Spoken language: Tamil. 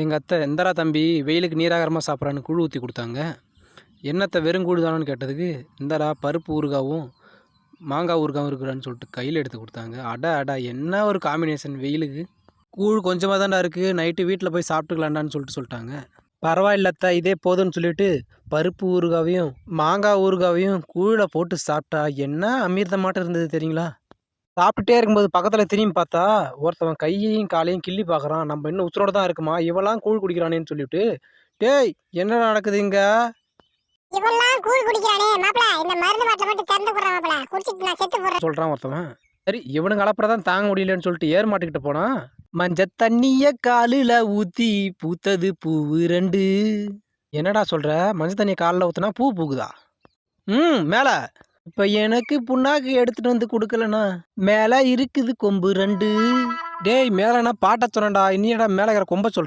எங்கள் அத்தை எந்தரா தம்பி வெயிலுக்கு நீராகாரமாக சாப்பிட்றான்னு கூழ் ஊற்றி கொடுத்தாங்க. என்னத்தை வெறும் கூழ் தானோன்னு கேட்டதுக்கு இந்தடா பருப்பு ஊறுகாவும் மாங்காய் ஊறுகாவும் இருக்கிறான்னு சொல்லிட்டு கையில் எடுத்து கொடுத்தாங்க. அடா என்ன ஒரு காம்பினேஷன் வெயிலுக்கு. கூழ் கொஞ்சமாக தான்டா இருக்குது, நைட்டு வீட்டில் போய் சாப்பிட்டுக்கலாண்டான்னு சொல்லிட்டாங்க. பரவாயில்லத்தா இதே போதும்னு சொல்லிட்டு பருப்பு ஊறுகாவையும் மாங்காய் ஊறுகாவையும் கூழில் போட்டு சாப்பிட்டா என்ன அமிர்தமாட்டம் இருந்தது தெரியுங்களா. சாப்பிட்டுட்டே இருக்கும்போது பக்கத்தில் திரும்பி பார்த்தா ஒருத்தவன் கையையும் காலையும் கிள்ளி பார்க்குறான். நம்ம இன்னும் உசுரோட தான் இருக்குமா, இவெல்லாம் கூழ் குடிக்கிறானேன்னு சொல்லிட்டு, டேய் என்ன நடக்குது இங்க? இவெல்லாம் கூழ் குடிக்கிறானே மாப்ள, இந்த மருந்து பாட்டில மட்டும் திறந்து போடுற மாப்ள, குடிச்சிட்டு நான் செத்து போறேன் சொல்கிறான் ஒருத்தவன். சரி இவனுங்க அளப்புறதான் தாங்க முடியலன்னு சொல்லிட்டு ஏர் மாட்டுக்கிட்ட போனான். மஞ்ச தண்ணிய காலில் ஊற்றி பூத்தது பூவு ரெண்டு. என்னடா சொல்கிற, மஞ்சள் தண்ணியை காலில் ஊற்றினா பூ பூக்குதா? மேலே இப்போ எனக்கு புண்ணாக்கு எடுத்துகிட்டு வந்து கொடுக்கலண்ணா மேலே இருக்குது கொம்பு ரெண்டு. டேய் மேலேனா பாட்ட சொன்னடா, இன்னியடா மேலே இருக்கிற கொம்ப சொல்ற.